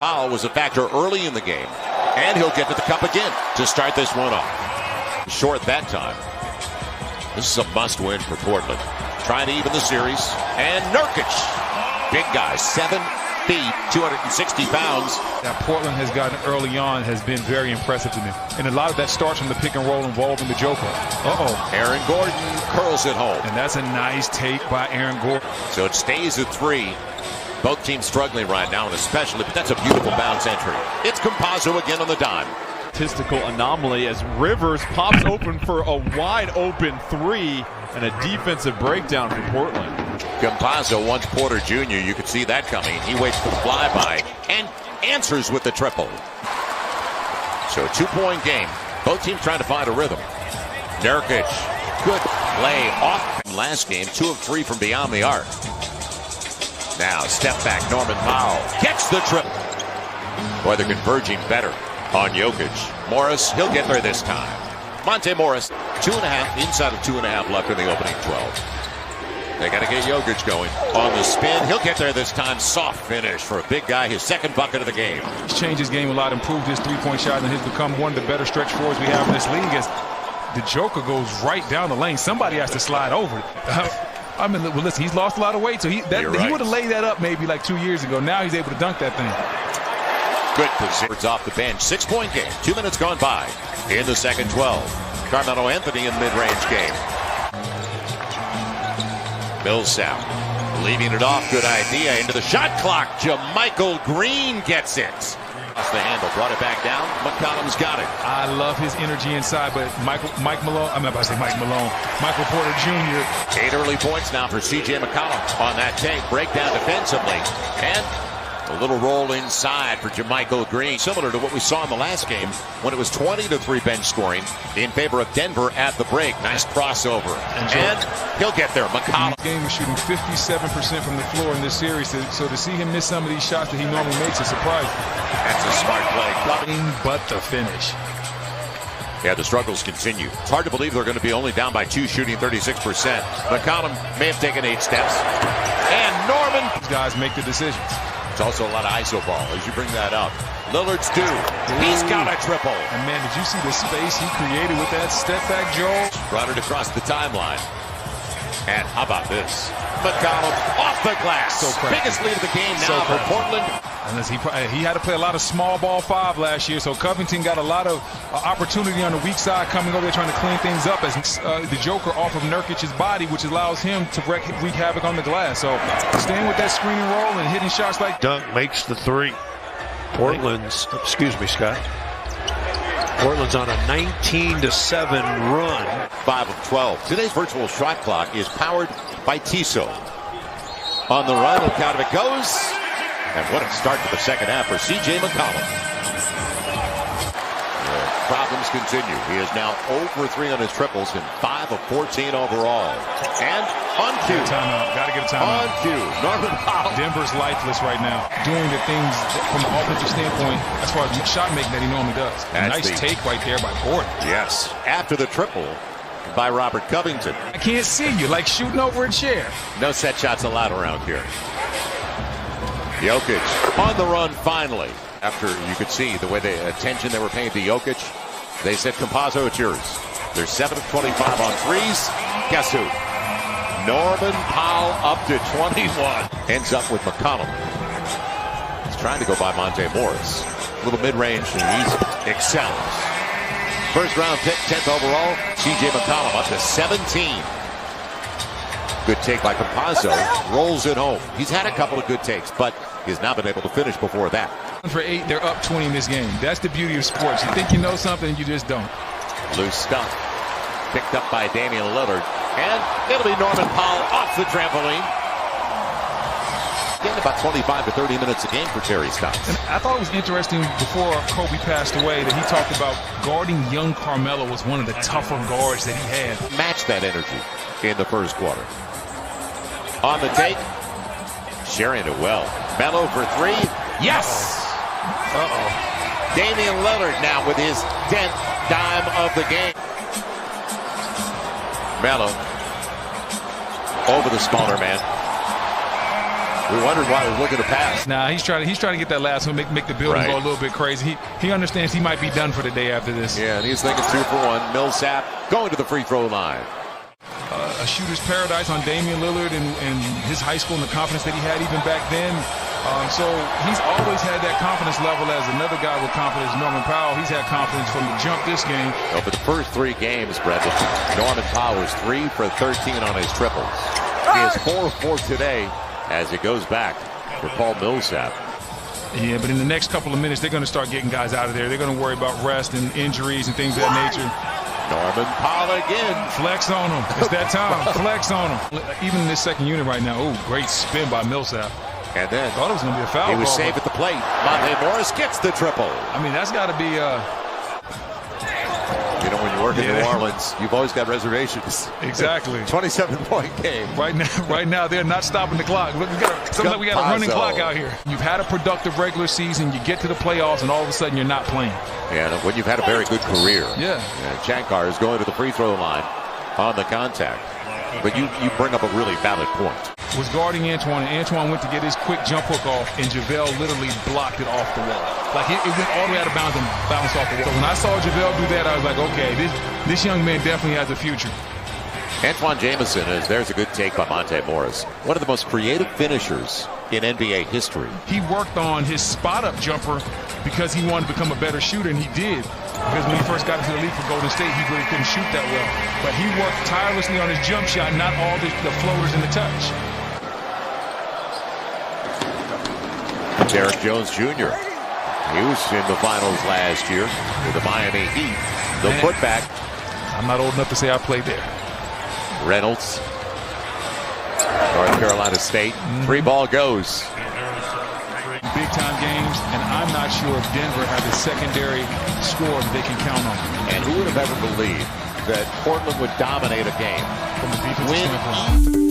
Foul was a factor early in the game, and he'll get to the cup again to start this one off. Short that time. This is a must-win for Portland. Trying to even the series, and Nurkic, big guy, 7 feet, 260 pounds. That Portland has gotten early on has been very impressive to me, and a lot of that starts from the pick and roll involving the Joker. Aaron Gordon curls it home, and that's a nice take by Aaron Gordon. So it stays at 3. Both teams struggling right now, and especially, but that's a beautiful bounce entry. It's Campazzo again on the dime. Statistical anomaly as Rivers pops open for a wide open 3 and a defensive breakdown for Portland. Campazzo, once Porter Jr., you could see that coming. He waits for the flyby and answers with the triple. So a 2-point game. Both teams trying to find a rhythm. Nurkic, good play off last game, 2 of 3 from beyond the arc. Now, step back, Norman Powell gets the triple. Boy, they're converging better on Jokic. Morris, he'll get there this time. Monte Morris, 2.5, inside of 2.5 left in the opening 12. They got to get Jokic going. On the spin, he'll get there this time. Soft finish for a big guy, his second bucket of the game. He's changed his game a lot, improved his three-point shot, and he's become one of the better stretch fours we have in this league as the Joker goes right down the lane. Somebody has to slide over it. I mean, well, listen, he's lost a lot of weight, so he would have laid that up maybe like 2 years ago. Now he's able to dunk that thing. Good position off the bench. 6-point game. 2 minutes gone by in the second 12. Carmelo Anthony in the mid-range game. Millsap leaving it off. Good idea. Into the shot clock. JaMychal Green gets it. Off the handle. Brought it back down. McCollum's got it. I love his energy inside, but Michael Porter Jr. 8 early points now for C.J. McCollum on that take. Breakdown defensively. And a little roll inside for JaMychal Green. Similar to what we saw in the last game when it was 20-3 bench scoring in favor of Denver at the break. Nice crossover. And he'll get there. McCollum. This game is shooting 57% from the floor in this series. So to see him miss some of these shots that he normally makes is surprising. That's a smart play. But the finish. Yeah, the struggles continue. It's hard to believe they're going to be only down by 2, shooting 36%. McCollum may have taken 8 steps. And Norman. These guys make the decisions. It's also a lot of iso ball as you bring that up. Lillard's due. He's got a triple. And man, did you see the space he created with that step back, Joel? Brought it across the timeline. And how about this? McCollum off the glass. Biggest lead of the game now for Portland. And he had to play a lot of small ball 5 last year, so Covington got a lot of opportunity on the weak side coming over there trying to clean things up as the Joker off of Nurkic's body, which allows him to wreak havoc on the glass. So staying with that screen and roll and hitting shots like Dunk makes the 3. Portland's, excuse me, Scott. Portland's on a 19-7 run. 5 of 12. Today's virtual shot clock is powered by Tissot. On the run, look out if it goes. And what a start to the second half for C.J. McCollum. The problems continue. He is now 0 for 3 on his triples and 5 of 14 overall. And on cue. Got to get a timeout. On cue. Norman Powell. Denver's lifeless right now. Doing the things from an offensive standpoint as far as shot making that he normally does. Nice take right there by Gordon. Yes. After the triple by Robert Covington. I can't see you, like shooting over a chair. No set shots allowed around here. Jokic on the run finally. After you could see the way the attention they were paying to Jokic, they said, Campazzo, it's yours. They're 7 of 25 on threes. Guess who? Norman Powell up to 21. Ends up with McCollum. He's trying to go by Monte Morris. A little mid-range, and he excels. First round pick, 10th overall. C.J. McCollum up to 17. Good take by Campazzo. Rolls it home. He's had a couple of good takes, but he's not been able to finish before that. For 8, they're up 20 in this game. That's the beauty of sports. You think you know something, you just don't. Loose stuff. Picked up by Damian Lillard. And it'll be Norman Powell off the trampoline. Getting about 25 to 30 minutes a game for Terry Stotts. And I thought it was interesting before Kobe passed away that he talked about guarding young Carmelo was one of the tougher guards that he had. Match that energy in the first quarter. On the take, sharing it well. Melo for 3. Yes! Damian Lillard now with his 10th dime of the game. Melo over the smaller man. We wondered why he was looking to pass. Nah, he's trying to get that last one, make the building Right. go a little bit crazy. He understands he might be done for the day after this. Yeah, and he's thinking 2 for 1. Millsap going to the free throw line. A shooter's paradise on Damian Lillard and his high school and the confidence that he had even back then. So he's always had that confidence level as another guy with confidence. Norman Powell, he's had confidence from the jump this game. Well, for the first 3 games, Brendan, Norman Powell was 3 for 13 on his triples. He has 4 of 4 today as it goes back for Paul Millsap. Yeah, but in the next couple of minutes, they're going to start getting guys out of there. They're going to worry about rest and injuries and things of that nature. Norman Powell again. Flex on him. It's that time. Flex on him. Even in this second unit right now, ooh, great spin by Millsap. And then Thought it was going to be a foul he was call, safe but- at the plate. Monte Morris gets the triple. I mean, that's got to be You know, when you work in Yeah. New Orleans, you've always got reservations. exactly. 27-point game. Right now, they're not stopping the clock. Look, something like we got a running Campazzo. clock out here. You've had a productive regular season. You get to the playoffs, and all of a sudden, you're not playing. And when you've had a very good career. Yeah. And Shankar is going to the free throw line on the contact. But you bring up a really valid point. Was guarding Antoine, and Antoine went to get his quick jump hook off, and JaVale literally blocked it off the wall. Like, it went all the way out of bounds and bounced off the wall. So when I saw JaVale do that, I was like, okay, this young man definitely has a future. Antoine Jamison, there's a good take by Monte Morris. One of the most creative finishers in NBA history. He worked on his spot-up jumper because he wanted to become a better shooter, and he did. Because when he first got into the league for Golden State, he really couldn't shoot that well. But he worked tirelessly on his jump shot, not all the floaters and the touch. Derek Jones Jr. He was in the finals last year with the Miami Heat. The Man. putback. I'm not old enough to say I played there. Reynolds. North Carolina State. 3 ball goes. Big-time games, and I'm not sure if Denver has a secondary score that they can count on. And who would have ever believed that Portland would dominate a game? From the defensive Win standpoint.